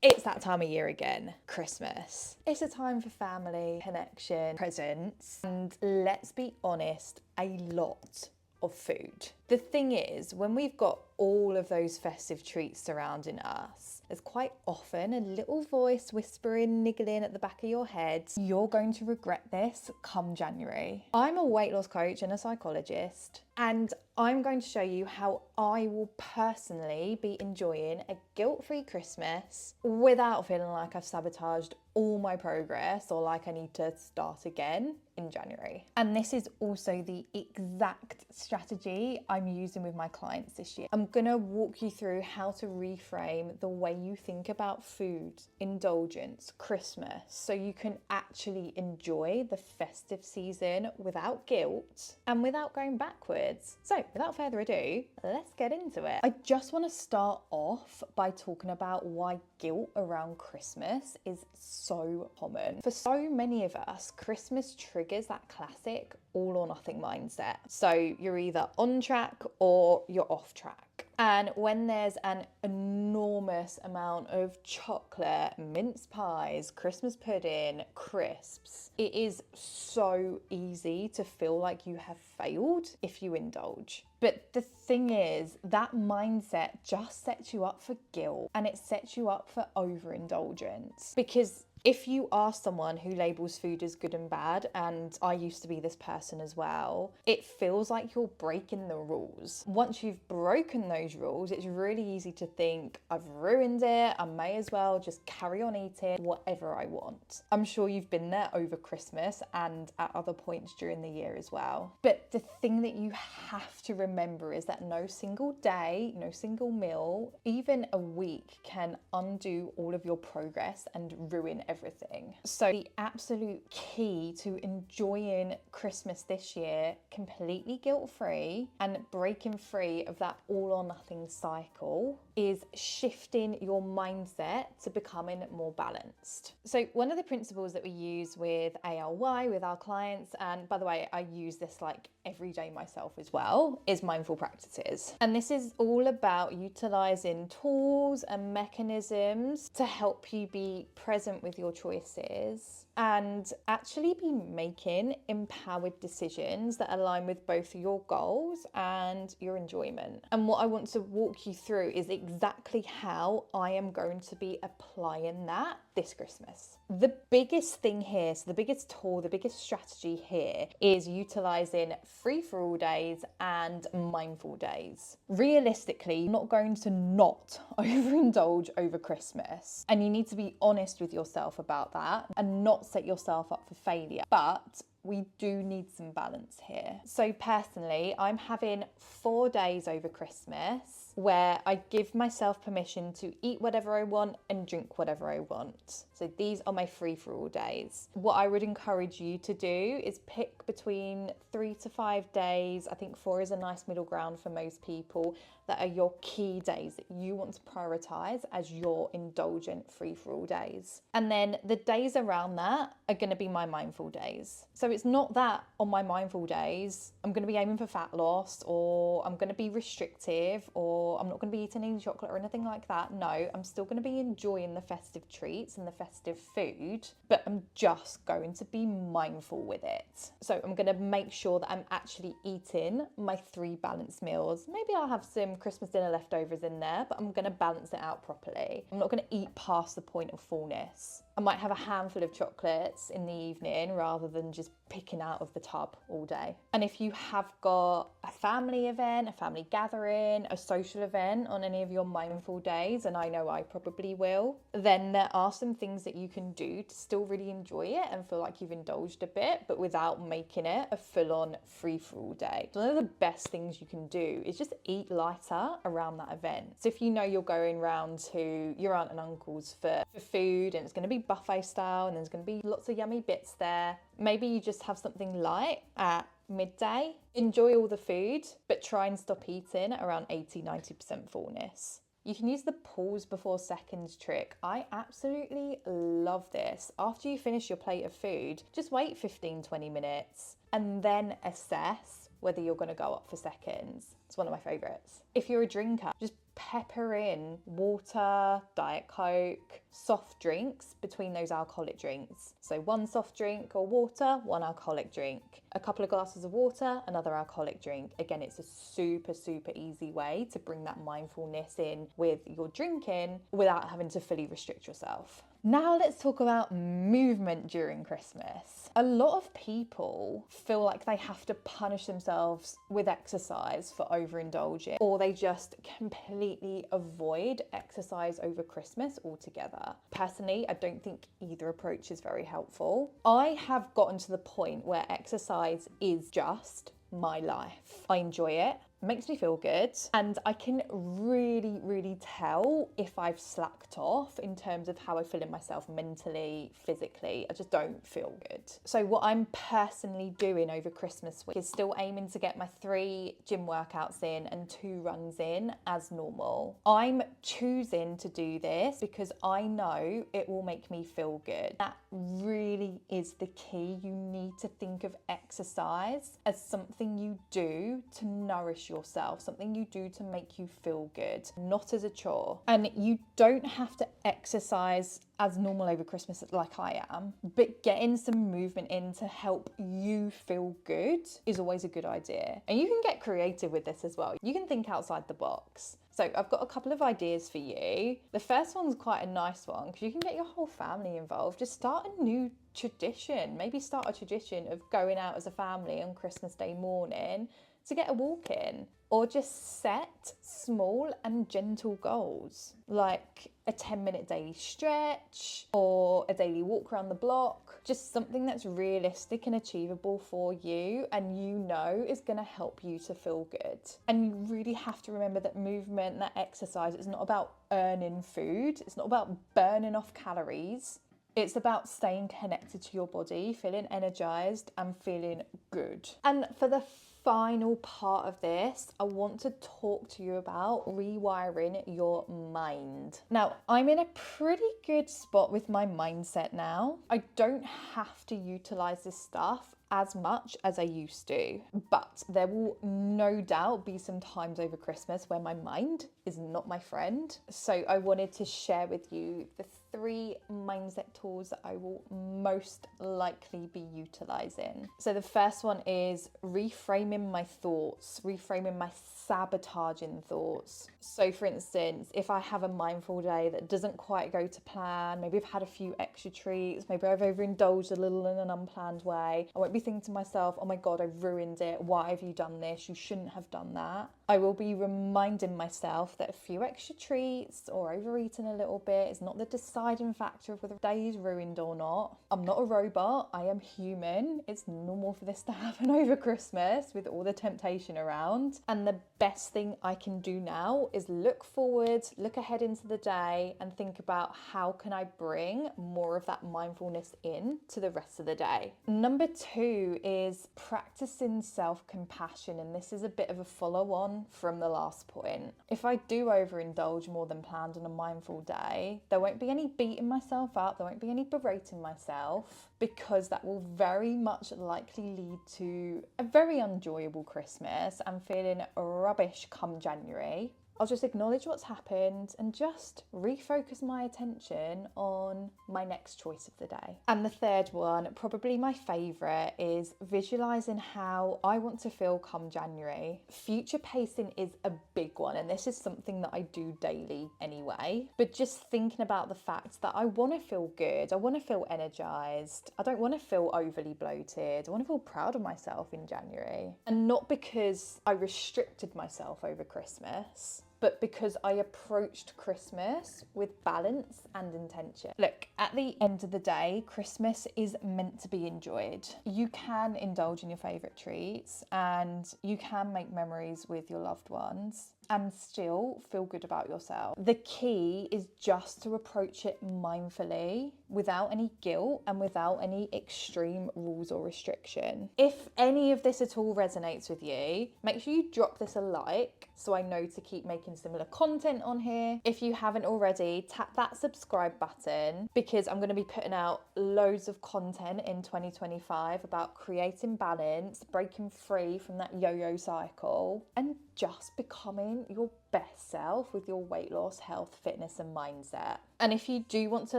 It's that time of year again, Christmas. It's a time for family, connection, presents, and let's be honest, a lot of food. The thing is, when we've got all of those festive treats surrounding us, there's quite often a little voice whispering, niggling at the back of your head, you're going to regret this come January. I'm a weight loss coach and a psychologist, and I'm going to show you how I will personally be enjoying a guilt-free Christmas without feeling like I've sabotaged all my progress or like I need to start again in January. And this is also the exact strategy I'm using with my clients this year. I'm gonna walk you through how to reframe the way you think about food, indulgence, Christmas, so you can actually enjoy the festive season without guilt and without going backwards. So without further ado, let's get into it. I just want to start off by talking about why guilt around Christmas is so common. For so many of us, Christmas triggers that classic all or nothing mindset. So you're either on track or you're off track. And when there's an enormous amount of chocolate, mince pies, Christmas pudding, crisps, it is so easy to feel like you have failed if you indulge. But the thing is, that mindset just sets you up for guilt and it sets you up for overindulgence. Because if you are someone who labels food as good and bad, and I used to be this person as well, it feels like you're breaking the rules. Once you've broken those rules, it's really easy to think, I've ruined it, I may as well just carry on eating whatever I want. I'm sure you've been there over Christmas and at other points during the year as well. But the thing that you have to remember is that no single day, no single meal, even a week can undo all of your progress and ruin everything. So the absolute key to enjoying Christmas this year completely guilt-free and breaking free of that all or nothing cycle is shifting your mindset to becoming more balanced. So one of the principles that we use with ALY with our clients, and by the way, I use this like every day myself as well, is mindful practices. And this is all about utilizing tools and mechanisms to help you be present with your choices and actually be making empowered decisions that align with both your goals and your enjoyment. And what I want to walk you through is exactly how I am going to be applying that this Christmas. The biggest thing here, so the biggest tool, the biggest strategy here is utilizing free-for-all days and mindful days. Realistically, you're not going to not overindulge over Christmas, and you need to be honest with yourself about that and not set yourself up for failure. But we do need some balance here. So personally, I'm having 4 days over Christmas where I give myself permission to eat whatever I want and drink whatever I want. So these are my free-for-all days. What I would encourage you to do is pick between 3 to 5 days. I think 4 is a nice middle ground for most people. That are your key days that you want to prioritize as your indulgent free-for-all days. And then the days around that are going to be my mindful days. So it's not that on my mindful days, I'm going to be aiming for fat loss or I'm going to be restrictive or I'm not going to be eating any chocolate or anything like that. No, I'm still going to be enjoying the festive treats and the festive food, but I'm just going to be mindful with it. So I'm going to make sure that I'm actually eating my 3 balanced meals. Maybe I'll have some Christmas dinner leftovers in there, but I'm going to balance it out properly. I'm not going to eat past the point of fullness. I might have a handful of chocolates in the evening rather than just picking out of the tub all day. And if you have got a family event, a family gathering, a social event on any of your mindful days, and I know I probably will, then there are some things that you can do to still really enjoy it and feel like you've indulged a bit, but without making it a full-on free-for-all day. So one of the best things you can do is just eat lighter around that event. So if you know you're going round to your aunt and uncle's for food and it's going to be buffet style and there's going to be lots of yummy bits there, maybe you just have something light at midday. Enjoy all the food, but try and stop eating at around 80-90% fullness. You can use the pause before seconds trick. I absolutely love this. After you finish your plate of food, just wait 15-20 minutes and then assess whether you're going to go up for seconds. It's one of my favourites. If you're a drinker, just pepper in water, Diet Coke, soft drinks between those alcoholic drinks. So one soft drink or water, one alcoholic drink. A couple of glasses of water, another alcoholic drink. Again, it's a super, super easy way to bring that mindfulness in with your drinking without having to fully restrict yourself. Now let's talk about movement during Christmas. A lot of people feel like they have to punish themselves with exercise for overindulging, or they just completely avoid exercise over Christmas altogether. Personally, I don't think either approach is very helpful. I have gotten to the point where exercise is just my life. I enjoy it. Makes me feel good, and I can really tell if I've slacked off in terms of how I feel in myself mentally, physically. I just don't feel good. So what I'm personally doing over Christmas week is still aiming to get my 3 gym workouts in and 2 runs in as normal. I'm choosing to do this because I know it will make me feel good. That really is the key. You need to think of exercise as something you do to nourish yourself, something you do to make you feel good, not as a chore. And you don't have to exercise as normal over Christmas like I am, but getting some movement in to help you feel good is always a good idea. And you can get creative with this as well. You can think outside the box. So I've got a couple of ideas for you. The first one's quite a nice one because you can get your whole family involved. Just start a new tradition. Maybe start a tradition of going out as a family on Christmas Day morning to get a walk in, or just set small and gentle goals like a 10-minute daily stretch or a daily walk around the block. Just something that's realistic and achievable for you and you know is going to help you to feel good. And you really have to remember that movement, that exercise, is not about earning food. It's not about burning off calories. It's about staying connected to your body, feeling energized and feeling good. And for the final part of this, I want to talk to you about rewiring your mind. Now, I'm in a pretty good spot with my mindset now. I don't have to utilize this stuff as much as I used to, but there will no doubt be some times over Christmas where my mind is not my friend. So I wanted to share with you the 3 mindset tools that I will most likely be utilizing. So the first one is reframing my thoughts, reframing my sabotaging thoughts. So for instance, if I have a mindful day that doesn't quite go to plan, maybe I've had a few extra treats, maybe I've overindulged a little in an unplanned way, I won't be thinking to myself, oh my God, I've ruined it. Why have you done this? You shouldn't have done that. I will be reminding myself that a few extra treats or overeating a little bit is not the deciding factor of whether the day is ruined or not. I'm not a robot. I am human. It's normal for this to happen over Christmas with all the temptation around. And the best thing I can do now is look forward, look ahead into the day and think about how can I bring more of that mindfulness in to the rest of the day. Number 2 is practicing self-compassion. And this is a bit of a follow-on from the last point. If I do overindulge more than planned on a mindful day, there won't be any beating myself up, there won't be any berating myself, because that will very much likely lead to a very enjoyable Christmas and feeling rubbish come January. I'll just acknowledge what's happened and just refocus my attention on my next choice of the day. And the third one, probably my favourite, is visualising how I want to feel come January. Future pacing is a big one, and this is something that I do daily anyway. But just thinking about the fact that I want to feel good, I want to feel energised, I don't want to feel overly bloated, I want to feel proud of myself in January. And not because I restricted myself over Christmas, but because I approached Christmas with balance and intention. Look, at the end of the day, Christmas is meant to be enjoyed. You can indulge in your favourite treats and you can make memories with your loved ones. and still feel good about yourself. The key is just to approach it mindfully, without any guilt and without any extreme rules or restriction. If any of this at all resonates with you, make sure you drop this a like so I know to keep making similar content on here. If you haven't already, tap that subscribe button, because I'm going to be putting out loads of content in 2025 about creating balance, breaking free from that yo-yo cycle, and just becoming your best self with your weight loss, health, fitness, and mindset. And if you do want to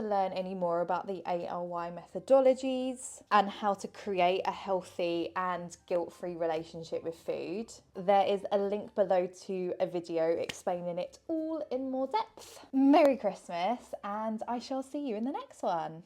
learn any more about the ALY methodologies and how to create a healthy and guilt-free relationship with food, there is a link below to a video explaining it all in more depth. Merry Christmas, and I shall see you in the next one.